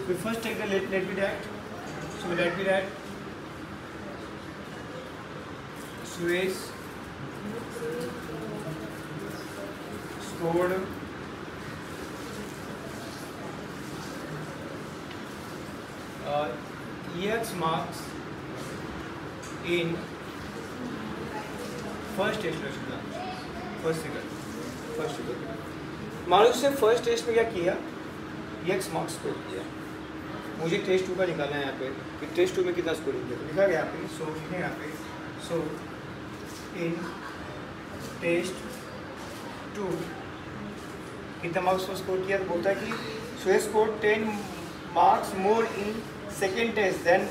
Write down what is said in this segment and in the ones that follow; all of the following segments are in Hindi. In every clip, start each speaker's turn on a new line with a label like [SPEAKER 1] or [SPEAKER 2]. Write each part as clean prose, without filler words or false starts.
[SPEAKER 1] we first take the let me write. So let me write Suez scored EX marks in first test में फर्स्ट मान लो उसने फर्स्ट टेस्ट में क्या किया, एक्स मार्क्स स्कोर किया। मुझे टेस्ट 2 का निकालना है यहाँ पे कि टेस्ट 2 में कितना स्कोरिंग किया, तो लिखा गया यहाँ पे, सो लिखे यहाँ पे, सो इन टेस्ट 2 कितना मार्क्स को स्कोर किया, तो बोलता है कि so score 10 marks more in second test then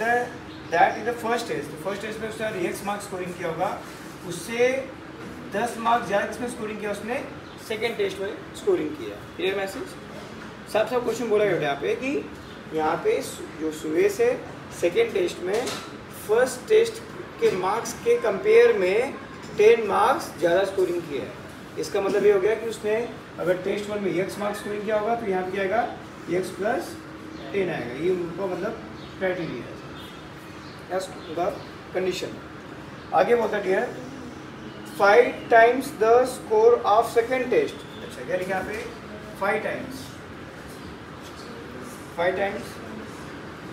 [SPEAKER 1] that in the first test. First test में उसने एक्स मार्क्स स्कोरिंग किया होगा, उससे 10 मार्क्स ज़्यादा किसमें स्कोरिंग किया, उसने सेकेंड टेस्ट में स्कोरिंग किया। Clear message? सब क्वेश्चन बोला गया यहाँ पे कि यहाँ पे जो सुरेश है सेकेंड टेस्ट में फर्स्ट टेस्ट के मार्क्स के कंपेयर में 10 मार्क्स ज़्यादा स्कोरिंग किया है। इसका मतलब ये हो गया कि उसने अगर टेस्ट 1 में एक्स मार्क्स स्कोरिंग किया होगा तो यहाँ पे क्या आएगा, एक्स प्लस 10 आएगा। ये उनका मतलब क्राइटेरिया है, उनका कंडीशन। आगे बोलता है dear 5 times the score of second test. अच्छा क्या लिखा यहाँ पे, 5 times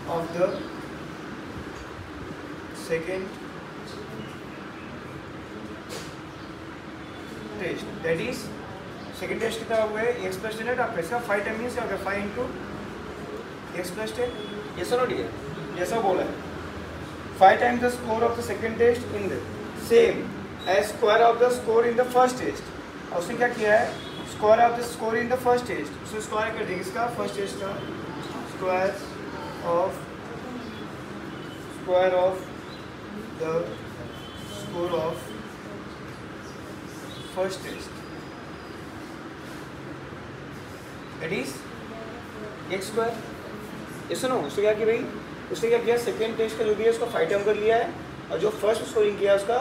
[SPEAKER 1] of the second test, that is second test कितना हुआ है, एक्स प्लस 10 है आपका, इसका 5 टाइम मीन्स क्या होगा, 5 इंटू एक्स प्लस 10, ये सर नोटिए जैसा बोला है 5 times the score of the second test in the same as square of the score in the first test. और उसने क्या किया है, square of the score in the first test, उसने स्क्वायर कर देंगे इसका फर्स्ट टेस्ट का, square of the score of first test that is x square. ये सुनो, उसने क्या किया भाई, उसने क्या किया सेकेंड टेस्ट का जो भी है उसको 5 टाइम कर लिया है, और जो फर्स्ट स्कोरिंग किया उसका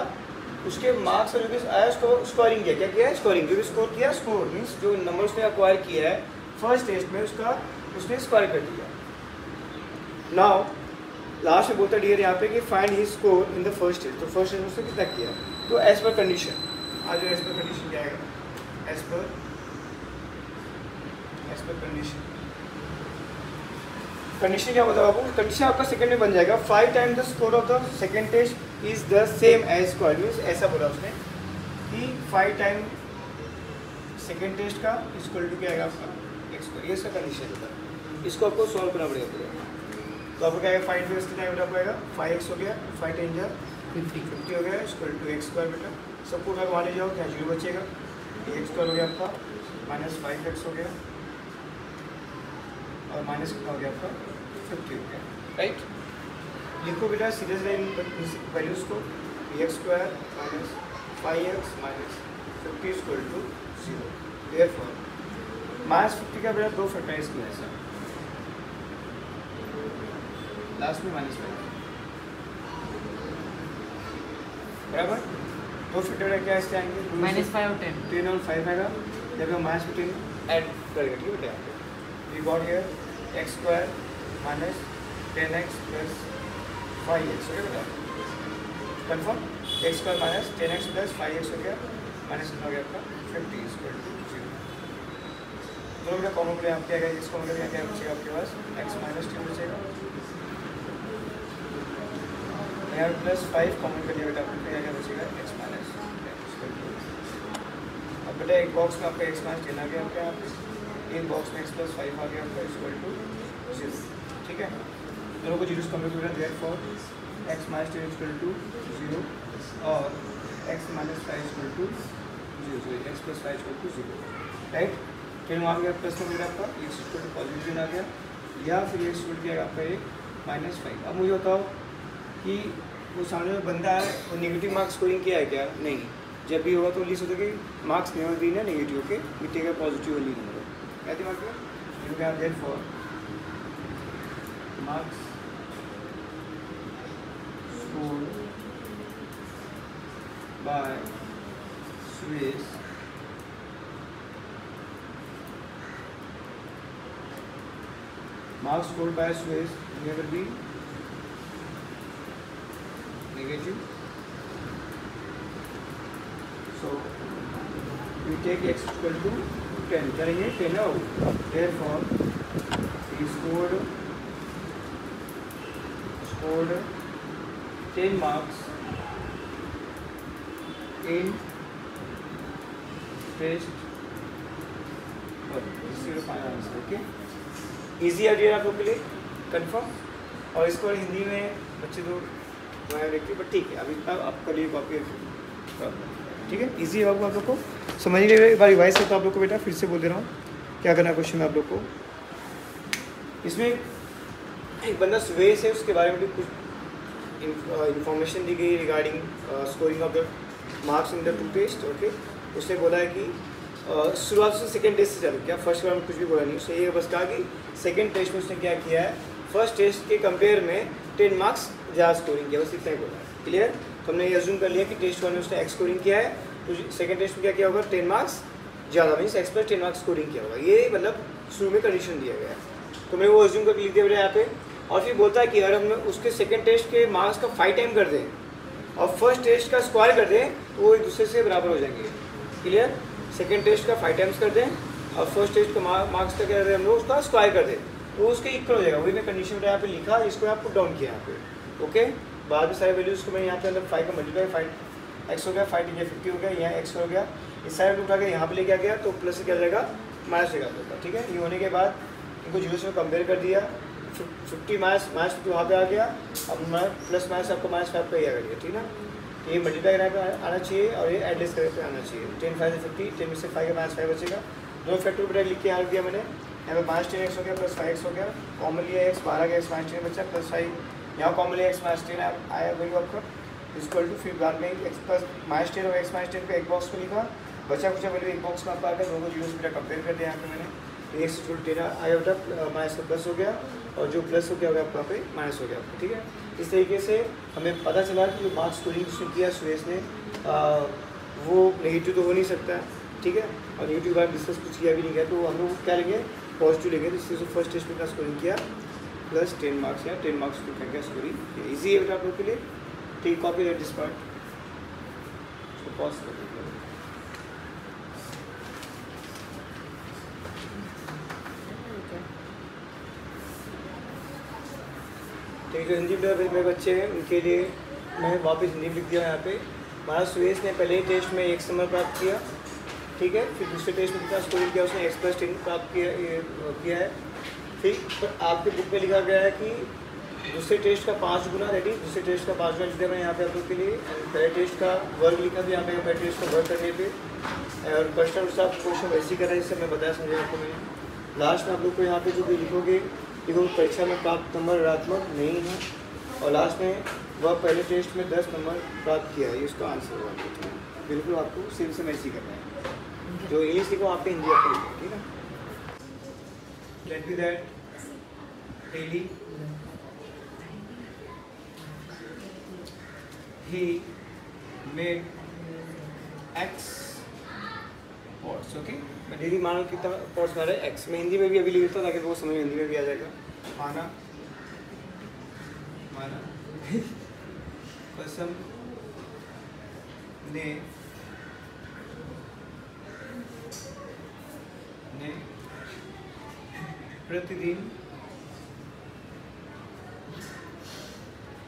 [SPEAKER 1] उसके मार्क्स का जो भी आया उसको स्कोरिंग किया। क्या किया है, स्कोरिंग, जो भी स्कोर किया, स्कोर मीन्स जो नंबर उसने एक्वायर किया है फर्स्ट टेस्ट में उसका उसने स्क्वायर कर दिया। नाउ लास्ट में बोलता डियर यहाँ पे कि find his score in the first test. तो फर्स्ट टेस्ट में उसने कितना किया, तो एज पर कंडीशन, आज एज पर कंडीशन क्या आएगा, एज पर कंडीशन क्या बताओ आपको, कंडीशन आपका सेकंड में बन जाएगा 5 times the score of the second test is the same as square, means ऐसा बोला उसने कि 5 टाइम सेकंड टेस्ट का इक्वल टू क्या आएगा आपका एक्स स्क्वायर। ये इसका कंडीशन होता है, इसको आपको सॉल्व करना पड़ेगा। तो आपको क्या आएगा, 5 कितना बेटा पाएगा, 5x हो गया, 5 10 50 हो गया, इक्वल टू एक्स स्क्वायर बेटा। सबको उठा वहाँ ले जाओ, क्या 0 बचेगा, एक्स स्क्वायर हो गया आपका, माइनस 5x हो गया, और माइनस कितना हो गया आपका 50 हो गया, राइट। लिखो बेटा सीरीज लाइन वैल्यूज को, x square minus 5x minus 50 equal to 0। Therefore minus 50 का बेटा 2 फैक्टराइज किया ऐसा, लास्ट में माइनस 5 बराबर, 2 फैक्टर क्या इसके आएंगे,
[SPEAKER 2] -5 और
[SPEAKER 1] 10 और 5 आएगा, जब हम माइनस 15 ऐड करेंगे, ठीक है बेटा। We got here x square minus 10x plus 5x, okay बेटा, confirm, x square minus 10x plus 5x हो गया, माइनस कितना हो गया आपका 50 इक्वल टू 0। दोनों बेटा कॉमन प्ले आप क्या आएगा, इसका मतलब क्या बचेगा आपके पास, x माइनस 10 बचेगा, यहाँ प्लस 5 कॉमन कर लिया बेटा, आपको क्या बचेगा, x माइनस 10 इक्वल टू। अब बेटा एक बॉक्स में आपका x माइनस 10 आ गया आपके यहाँ, एक बॉक्स में x प्लस 5 आ गया आपका इक्वल टू 0, ठीक है। दोनों को जीरो से कम्प्लीट हो गया, therefore x minus 10 equal to 0 और x minus 5 equal to 0, sorry x plus 5 equal to 0, right. फिर वहाँ गया प्लस में मिला आपका x इक्वल टू पॉजिटिव आ गया, या फिर x इक्वल किया आपका एक माइनस 5। अब मुझे बताओ कि वो सामने में बंदा है वो नेगेटिव मार्क्स स्कोरिंग किया है क्या, नहीं। जब भी होगा तो लिस्ट होता है कि मार्क्स नेवर बीन है नेगेटिव के, मिटेगा पॉजिटिव ओनली नंबर, क्या दिमाग में, you can therefore marks scored by Swiss marks scored by Suez never be negative. So we take x equal to 10 करेंगे 10 out. Therefore he scored 10 marks in test final answer. Okay, easy idea आप लोग के लिए कंफर्म. और इसको हिंदी में बच्चे तो मैं देखते हैं, बट ठीक है अभी तक आपका लिए कॉपी ठीक है. ईजी है आप लोग को समझिए. एक बार रिवाइज करता हूँ आप लोग को बेटा, फिर से बोल दे रहा हूँ क्या करना है क्वेश्चन में आप लोग को. इसमें एक बंदा सुवेश है, उसके बारे में भी कुछ इंफॉर्मेशन दी गई regarding scoring of the marks in the two test. Okay, उसने बोला है कि शुरुआत से सेकेंड टेस्ट से चालू किया, फर्स्ट बार में कुछ भी बोला नहीं. उसने ये बस कहा कि सेकेंड टेस्ट में उसने क्या किया है, फर्स्ट टेस्ट के कंपेयर में 10 मार्क्स ज़्यादा स्कोरिंग किया, बस इतना ही बोला है. क्लियर. तो हमने ये अज्यूम कर लिया कि टेस्ट वन में उसने एक्स स्कोरिंग किया है, तो सेकेंड टेस्ट में क्या किया होगा, 10 मार्क्स ज़्यादा means x plus 10 marks scoring किया होगा. ये मतलब शुरू में कंडीशन दिया गया है, तो मैं वो अज्यूम करके लिख दिया बेटा यहाँ पे. और फिर बोलता है कि अगर हम उसके सेकेंड टेस्ट के मार्क्स का 5 टाइम कर दें और फर्स्ट टेस्ट का स्क्वायर कर दें तो वो एक दूसरे से बराबर हो जाएंगे. क्लियर. सेकेंड टेस्ट का 5 टाइम्स कर दें और फर्स्ट टेस्ट का मार्क्स का क्या करें हम लोग, उसका स्क्वायर कर दें तो उसके इक्वल हो जाएगा. वही मैं कंडीशन यहाँ पे लिखा, इसको यहाँ पुट डाउन किया यहाँ पे. ओके, बाद में सारे वैल्यूज़ को मैं यहाँ पे अंदर 5 का मल्टीप्लाई 5 एक्स हो गया, 5 × 50 हो गया, यहाँ एक्स हो गया, इस साइड उठा के यहाँ पे लेके आ गया तो प्लस से क्या जाएगा माइनस लेगा होगा. ठीक है, ये होने के बाद इनको जीरो से कंपेयर कर दिया, 50 माइनस 50 वहाँ पे आ गया. अब प्लस माइनस आपको -5 पे ही आ गया. ठीक है ना, ये मल्टीप्लाई करने पे आना चाहिए और ये एडजस्ट करने पे आना चाहिए. 10 5 50, 10 में से 5 का -5 बचेगा. दो फैक्टर बेटा लिख के आ दिया मैंने. यहाँ पे -10x हो गया प्लस 5x हो गया, कॉमन लिया x 12 का x -10 बचा प्लस 5, यहाँ कॉमन लिया x -10 आया वही आपका इक्वल टू. फिर बाद में x प्लस -10 और x -10 को एक बॉक्स में लिखा, बचा कुछ वैल्यू एक बॉक्स में आपका आ गया. दोनों जीरो से बेटा कंपेयर कर दिया यहाँ पे मैंने. x इक्वल 10 आया बेटा, माइनस का प्लस हो गया और जो प्लस हो गया होगा आपका पे माइनस हो गया आपका. ठीक है, इस तरीके से हमें पता चला कि जो मार्क्स स्कोरिंग उसने किया सुरेश ने वो नेगेटिव तो हो नहीं सकता. ठीक है, और नेगेटिव बार डिस्कस कुछ किया भी नहीं गया, तो हम लोग क्या लेंगे, पॉजिटिव लेंगे. जिससे फर्स्ट टेस्ट में क्या स्कोरिंग किया प्लस 10 मार्क्स या 10 मार्क्स को क्या स्कोरिंग. ईजी है बेटा आप लोग के लिए. ठीक, copy that this part, pause कर दीजिए. ठीक है, हिंदी मेरे बच्चे हैं उनके लिए मैं वापस हिंदी लिख दिया यहाँ पे. महाराज सुरेश ने पहले टेस्ट में 1 नंबर प्राप्त किया. ठीक है, फिर दूसरे टेस्ट में कितना स्कोरिंग किया उसने, x + 10 प्राप्त किया है. फिर आपके बुक में लिखा गया है कि दूसरे टेस्ट का 5 गुना, रेडी दूसरे टेस्ट का 5 गुना लिख दिया मैंने यहाँ पे आप लोग के लिए. पहले टेस्ट का वर्ग लिखा भी यहाँ पे, पहले टेस्ट का वर्ग करने पे. और क्वेश्चन उसका क्वेश्चन वैसे ही कर रहा है, जिससे मैं बताया समझा आपको मैंने. लास्ट में आप लोग को यहाँ पे जो भी लिखोगे, देखो परीक्षा में प्राप्त नंबर ऋणात्मक नहीं है और लास्ट में वह पहले टेस्ट में 10 नंबर प्राप्त किया है, ये उसका आंसर होगा. बिल्कुल आपको सेम से मैच ही करना है. जो इंग्लिश लिखो आप पे हिंदी आपको लिखो. ठीक है, let be that daily he made x pots. Okay, मैं डेली मानो कितना पॉट्स मारा है x. मैं हिंदी में भी अभी लिखता हूँ ताकि वो समझ में हिंदी में भी आ जाएगा. माना कसम ने प्रतिदिन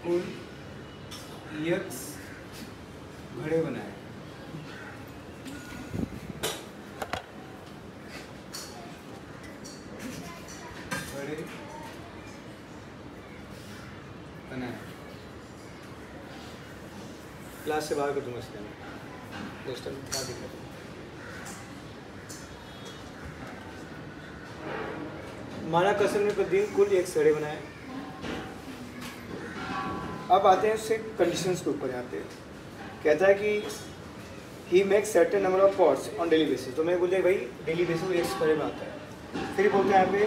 [SPEAKER 1] कुल x घड़े बनाए. घड़े बनाए. क्लास से बाहर कर दूंगा इसके अंदर. नेक्स्ट टाइम क्या दिक्कत है. माना कसम ने प्रतिदिन कुल x घड़े बनाए. अब आते हैं उससे कंडीशंस के ऊपर. यहाँ पे कहता है कि he makes certain number of pots on daily basis. तो मैं बोलते भाई डेली बेसिस में x घड़े बनाता है. फिर बोलते हैं यहाँ पे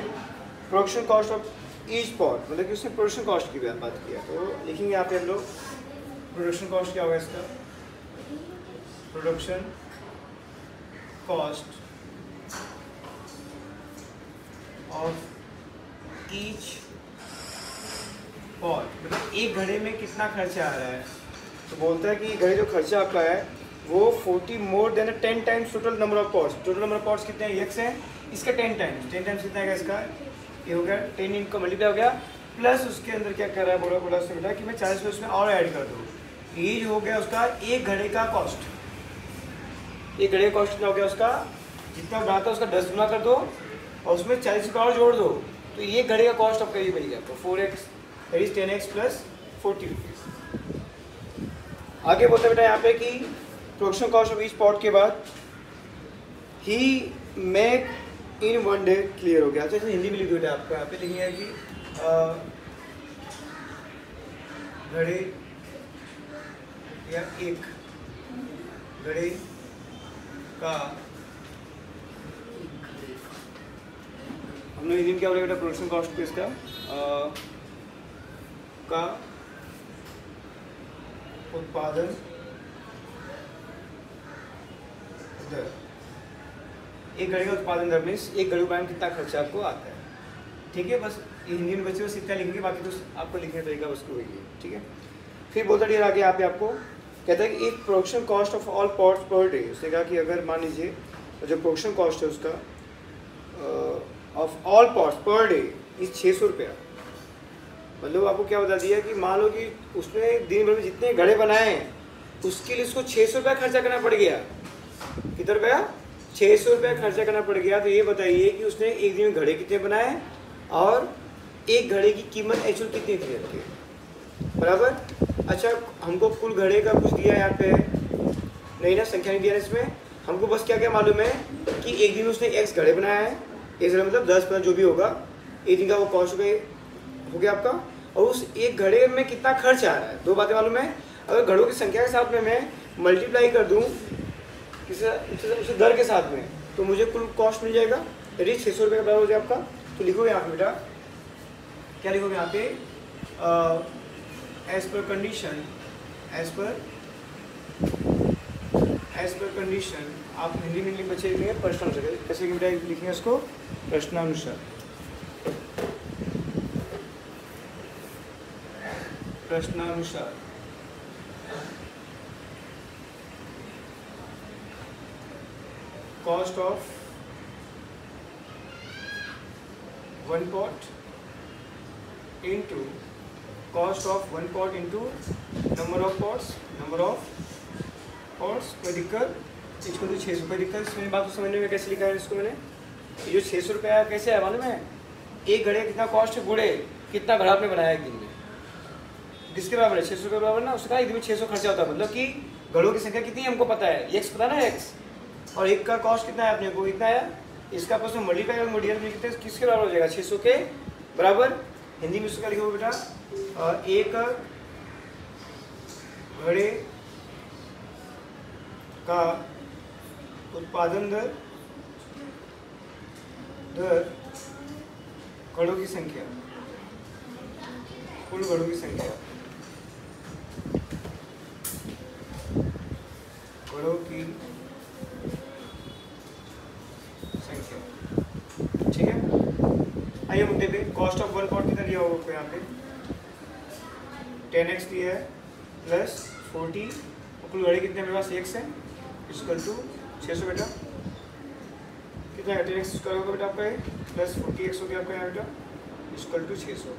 [SPEAKER 1] production cost of each pot, मतलब कि उसने प्रोडक्शन कॉस्ट की बात किया. तो लिखेंगे यहाँ पे हम लोग प्रोडक्शन कॉस्ट क्या होगा इसका, production cost of each pot, मतलब एक घड़े में कितना खर्चा आ रहा है। तो बोलता है कि घड़े जो खर्चा आपका है वो 40 more than 10 times total number of pots. Total number of pots कितने हैं, x है, इसका 10 टाइम्स कितना है इसका, ये हो गया 10 इनका मल्टीप्लाई हो गया, प्लस उसके अंदर क्या कर रहा है, बोला उसने बेटा कि मैं 40 उसमें और ऐड कर दूँ। ये जो हो गया उसका एक घड़े का कॉस्ट, एक घड़े का कॉस्ट कितना हो गया उसका, जितना बनाता है उसका 10 गुना कर दो और उसमें 40 रुपये और जोड़ दो, तो ये घड़े का कॉस्ट आपका ये बन गया आपको 4x that is 10x plus 40 rupees. आगे बोलते हैं बेटा यहाँ पे कि production cost of each pot के बाद ही मेक इन 1 डे क्लियर हो गया। तो हिंदी में लिख दो बेटा, आपको यहाँ पे लिखनी है कि घड़े या एक घड़े का, हम लोग हिंदी में क्या बोलेगा बेटा प्रोडक्शन कॉस्ट पे इसका का उत्पादन दर, एक घड़े का उत्पादन दर मीन्स एक घड़े में कितना खर्चा आपको आता है। ठीक है, बस हिंदी में बच्चे बस इतना लिखेंगे, बाकी तो आपको लिखने का तरीका उसको वही है। ठीक है, फिर बोलता है आगे यहाँ पे आपको कहता है कि एक production cost of all pots per day, उसने कहा कि अगर मान लीजिए जो प्रोडक्शन कॉस्ट है उसका of all pots per day इस 600 रुपया, मतलब आपको क्या बता दिया कि मान लो कि उसने दिन भर में जितने घड़े बनाए हैं उसके लिए उसको 600 रुपया खर्चा करना पड़ गया। कितना रुपया, 600 रुपया खर्चा करना पड़ गया। तो ये बताइए कि उसने एक दिन में घड़े कितने बनाए और एक घड़े की कीमत एक्चुअल कितनी थी आपके, बराबर। अच्छा, हमको कुल घड़े का कुछ दिया यहाँ पे नहीं ना, संख्या नहीं दिया इसमें, हमको बस क्या क्या मालूम है कि एक दिन में उसने x घड़े बनाया है, एक मतलब 10 जो भी होगा एक दिन का वो कॉस्ट हो गया आपका, और उस एक घड़े में कितना खर्च आ रहा है। दो बातें मालूम है, अगर घड़ों की संख्या के साथ में मैं मल्टीप्लाई कर दूँ किसी दर के साथ में तो मुझे कुल कॉस्ट मिल जाएगा, यदि 600 रुपये का बराबर हो जाए आपका। तो लिखोगे यहाँ पे बेटा, क्या लिखोगे यहाँ पे, as per condition, as per condition, आप हिंदी में बच्चे लिखेंगे प्रश्नानुसार, कैसे बेटा लिखेंगे उसको, प्रश्नानुसार, प्रश्नानुसार cost of one pot into cost of one pot into number of pots, कोई दिक्कत, इसको तो 600 रुपये दिक्कत। इसमें बात तो समझने में कैसे लिखा है इसको मैंने, ये जो 600 रुपया कैसे है मालूम है, एक घड़े कितना कॉस्ट है, गुड़े कितना घड़ा आपने बनाया एक दिन में, किसके बराबर है, 600 रुपये बराबर ना, उसका एक दिन में 600 खर्चा होता है, मतलब कि घड़ों की संख्या कितनी है हमको पता है, x पता ना x, और एक का कॉस्ट कितना है अपने को, इतना है, इसका आपस में मल्टीप्लाई कितने किसके बराबर हो जाएगा, 600 के बराबर। हिंदी में उसका लिखोगे बेटा, एक घड़े का उत्पादन दर घड़ों की संख्या, कुल घड़ों की संख्या, घड़ों की संख्या। ठीक है, आइए मुद्दे पे, कॉस्ट ऑफ वन पॉट कितना दिया होगा आपको यहाँ पे, 10x दिया है प्लस 40, कुल घड़े कितने मेरे पास x है, इक्वल टू 600 बेटा, कितना है 10x स्क्वायर होगा बेटा आपका, प्लस 40x हो गया आपका यहाँ बेटा, इक्वल टू 600।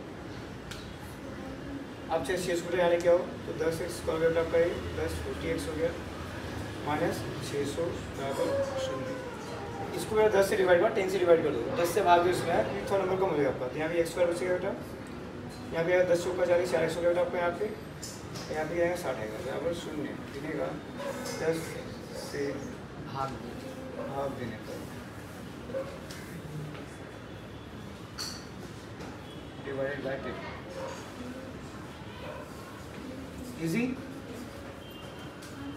[SPEAKER 1] आप चाहे 600 बेटा यहाँ लेके आओ तो 10x स्क्वायर बेटा आपका प्लस 40x हो गया माइनस 600 बराबर 0। इसको मेरा 10 से डिवाइड हुआ, 10 से डिवाइड कर दो, 10 से भाग दो इसमें, थोड़ा नंबर कम हो जाएगा आपका, तो यहाँ पे x स्क्वायर बचेगा बेटा, यहाँ पे 10 चौका 40, 40 हो गया बेटा आपका, यहाँ पे आएगा 60 आएगा बराबर 0, गिनेगा 10 से भाग देने पर डिवाइडेड बाय 10, इजी।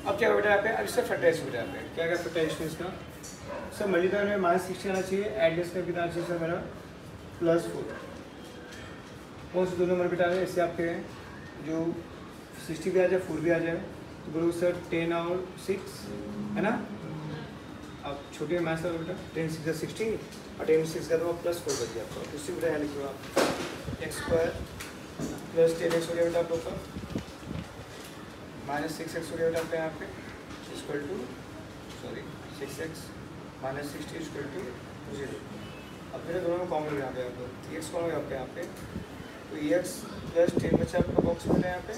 [SPEAKER 1] अब क्या बेटा यहाँ पे, अब इसका फैक्टराइज बेटा यहाँ पे क्या क्या फैक्टराइज है इसका, सर मल्टीप्लाई में -60 आना चाहिए, एडजस्ट में कितना चाहिए सर मेरा +4, कौन से दो नंबर बेटा है, इससे आपके जो 60 भी आ जाए 4 भी आ जाए, तो बोलो सर 10 और 6 है ना, अब छोटे मैथ्स बेटा 10 6 60, और 10 6 का तो प्लस 4 बच गया आपका। उसी बेटा यहाँ लिखो आप एक्स स्क्वायर प्लस 10x हो गया बेटा आप लोग का, माइनस 6x हो गया बेटा आपका यहाँ पे equal to 6x minus 60 equal to 0। अब मेरे दोनों में कॉमन हो यहाँ पे आप लोग एक्स कॉमन हो गया आपका यहाँ पे, तो एक्स प्लस 10 बचा आपका बॉक्स में यहाँ पे,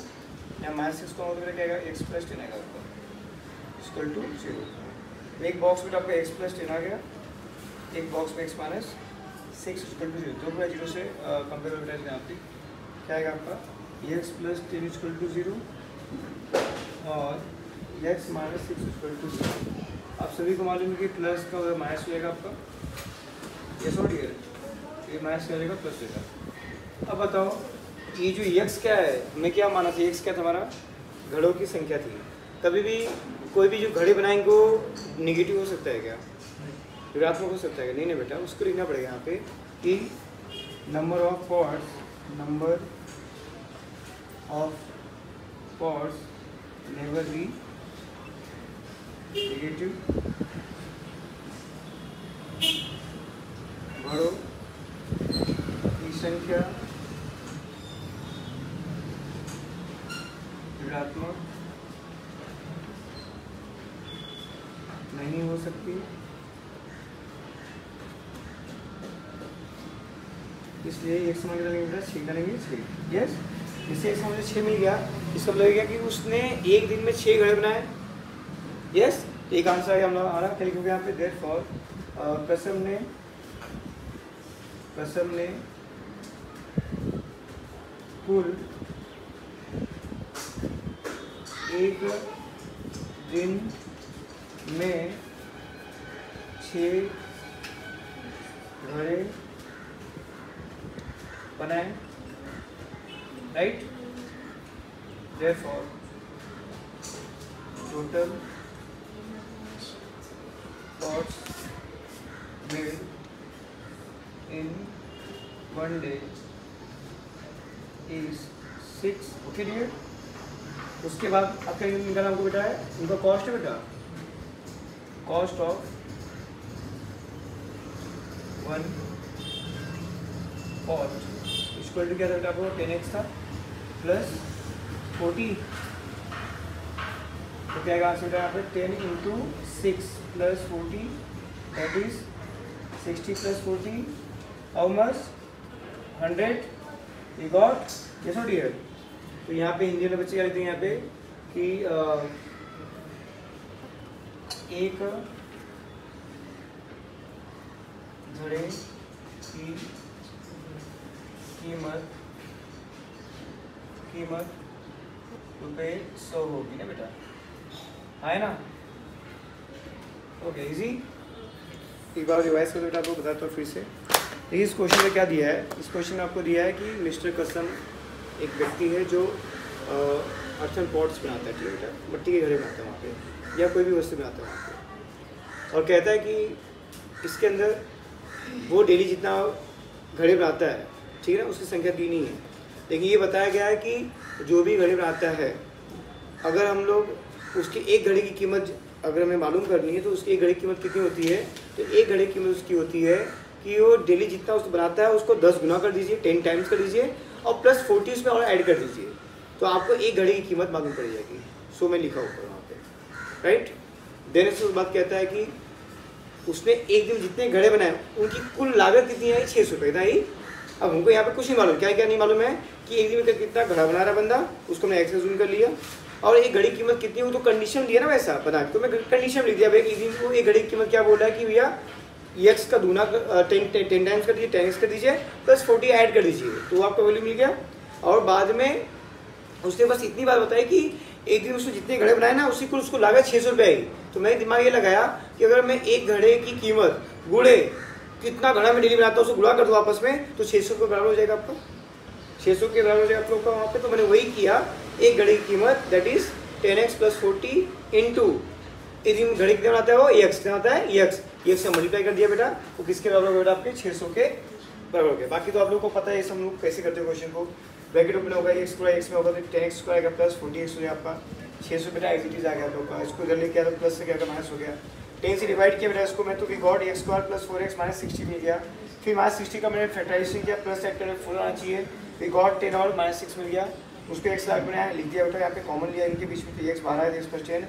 [SPEAKER 1] यहाँ माइनस 6 कॉमन हो क्या आएगा, एक्स प्लस 10 आएगा आपका इक्वल टू 0। एक बॉक्स में आपका एक्स प्लस 10 आ गया, एक बॉक्स में एक्स माइनस 6 इक्वल टू 0, दो पूरा 0 से कंपेयर बेटा यहाँ पे क्या आएगा आपका एक्स प्लस 10 इक्वल टू 0 और एक्स माइनस 6 इक्वल टू 0। आप सभी को मालूम है कि प्लस का माइनस हो जाएगा आपका, ये सॉरी है ये माइनस हो जाएगा प्लस हो जाएगा। अब बताओ ये जो एक्स क्या है, हमें क्या माना था, एक्स क्या था हमारा घड़ों की संख्या थी। कभी भी कोई भी जो घड़े बनाएंगे वो निगेटिव हो सकता है क्या, ऋणात्मक हो सकता है क्या, नहीं बेटा उसको लिखना पड़ेगा यहाँ पे कि number of pots never be negative, घड़ों की संख्या ऋणात्मक नहीं हो सकती, इसलिए एक समय लगेगा 6 का लेंगे 6। यस, इससे एक समय 6 मिल गया, इसका मतलब क्या कि उसने एक दिन में 6 घड़े बनाए। यस, एक आंसर है हम लोग आ रहा है लिखोगे यहाँ पे देयरफॉर कसम ने कुल एक दिन में 6 घड़े बनाए, right. Therefore total pots made in one day is 6। Okay dear, उसके बाद आपका इनका नाम को बेटा है, उनका कॉस्ट है बेटा, cost of 1 pot equal to क्या था बेटा आपको 10x था प्लस 40, तो क्या आएगा आंसर बेटा यहाँ पे 10 into 6 plus 40 that is 60 plus 40 how much 100 you got. Yes और डियर, तो यहाँ पे हिंदी में बच्चे क्या लिखते हैं यहाँ पे कि एक घड़े की कीमत ₹100 होगी ना बेटा, है ना। ओके इजी, एक बार रिवाइज कर बेटा आपको बताता हूँ फिर से। देखिए इस क्वेश्चन में क्या दिया है, इस क्वेश्चन में आपको दिया है कि मिस्टर कसम एक व्यक्ति है जो अर्थन पॉट्स बनाता है, ठीक है बेटा, मिट्टी के घड़े बनाता है वहाँ पे, या कोई भी वस्तु बनाता है वहाँ पे, और कहता है कि इसके अंदर वो डेली जितना घड़े बनाता है, ठीक है ना, उसकी संख्या दी नहीं है, लेकिन ये बताया गया है कि जो भी घड़े बनाता है अगर हम लोग उसकी एक घड़े की कीमत अगर हमें मालूम करनी है तो उसकी एक घड़े की कीमत कितनी होती है, तो एक घड़े की कीमत उसकी होती है कि वो डेली जितना उसको बनाता है उसको 10 गुना कर दीजिए, 10 टाइम्स कर दीजिए और प्लस 40 उसमें और ऐड कर दीजिए, तो आपको एक घड़े की कीमत मालूम पड़ जाएगी। सो मैं लिखा ऊपर वहाँ पे, राइट। देन इसके बाद कहता है कि उसने एक दिन जितने घड़े बनाए उनकी कुल लागत कितनी आई, 600 रुपये था ही। अब हमको यहाँ पे कुछ नहीं मालूम, क्या क्या नहीं मालूम है कि एक दिन में कितना घड़ा बना रहा बंदा, उसको मैं एक्स जूम कर लिया, और एक घड़ी की कीमत कितनी हो तो कंडीशन दिया ना वैसा बना के, तो मैं कंडीशन लिख दिया भाई एक दिन को एक घड़ी की कीमत क्या बोल रहा है कि भैया एक्स का दूना 10 टाइम्स कर दीजिए, 10x कर दीजिए प्लस 40 ऐड कर दीजिए, तो आपका वैल्यू मिल गया। और बाद में उसने बस इतनी बात बताई कि एक दिन उसने जितने घड़े बनाए ना उसी को उसको लागत 600 रुपये आई। तो मैंने दिमाग ये लगाया कि अगर मैं एक घड़े की कीमत गुड़े कितना घड़ा में डेली बनाता हूँ उसको गुणा कर दो आपस में, तो 600 रुपये बराबर हो जाएगा आपका, 600 के बराबर हो जाएगा आप लोग का वहाँ पे। तो मैंने वही किया, एक घड़े की कीमत that is 10x plus 40 into एक दिन घड़े कितने बनाता है वो एक्स कितना आता है एक्स से मल्टीप्लाई कर दिया बेटा, वो किसके बराबर हो बेटा आपके 600 के बराबर हो गया। बाकी तो आप लोग को पता है हम लोग कैसे करते हैं क्वेश्चन को, ब्रैकेट ओपन होगा एक्स पूरा एक्स में होगा तो 10x स्क्वायर आएगा प्लस 40x हो गया आपका 600 बेटा एज इट इज आ गया आप लोग का। इसको इधर लेके आया तो प्लस से क्या माइनस हो गया, 10 से डिवाइड किया बेटा इसको मैं, तो we got x square plus 4x minus 60 मिल गया। फिर माइनस 60 का मैंने फैक्टराइजेशन किया, प्लस फैक्टर 4 आना चाहिए, वी गॉट 10 और माइनस 6 मिल गया। उसको एक्स लाख बनाया, लिख दिया बेटा, यहाँ पे कॉमन लिया इनके बीच में, तो एक्स बाहर है, एक्स प्लस 10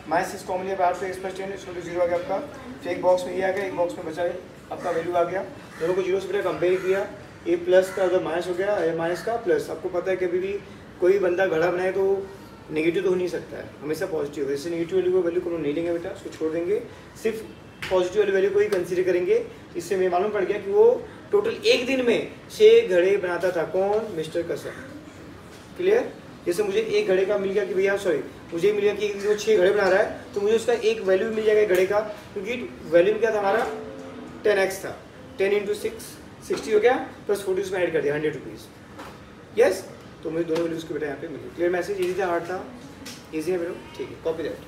[SPEAKER 1] माइनस 6 कॉमन लिया बाहर, तो एक्स प्लस 10 इसको तो 0 आ गया आपका। फिर एक बॉक्स में ये आ गया, एक बॉक्स में बचा आपका वैल्यू आ गया। दोनों को 0 से बेटा कंपेयर किया, ए प्लस का अगर माइनस हो गया, ए माइनस का प्लस। आपको पता है कभी भी कोई बंदा घड़ा बनाए तो नेगेटिव तो हो नहीं सकता है, हमेशा पॉजिटिव। जैसे नेगेटिव वैल्यू को वैल्यू को नहीं लेंगे बेटा, उसको छोड़ देंगे, सिर्फ पॉजिटिव वाली वैल्यू को ही कंसीडर करेंगे। इससे मैं मालूम पड़ गया कि वो टोटल एक दिन में 6 घड़े बनाता था। कौन? मिस्टर कसम। क्लियर? जैसे मुझे एक घड़े का मिल गया कि भैया सॉरी मुझे मिल गया कि वो 6 घड़े बना रहा है, तो मुझे उसका एक वैल्यू भी मिल जाएगा घड़े का, क्योंकि वैल्यू क्या था हमारा 10x था। 10 × 6 60 हो गया, प्लस 40 उसमें ऐड कर दिया 100 रुपीज़। यस, तो मुझे दोनों वैल्यूज़ के बेटा यहाँ पे मिली। Clear message? इजी था, हार्ड था? इजी है बेटा, ठीक है, कॉपी दैट।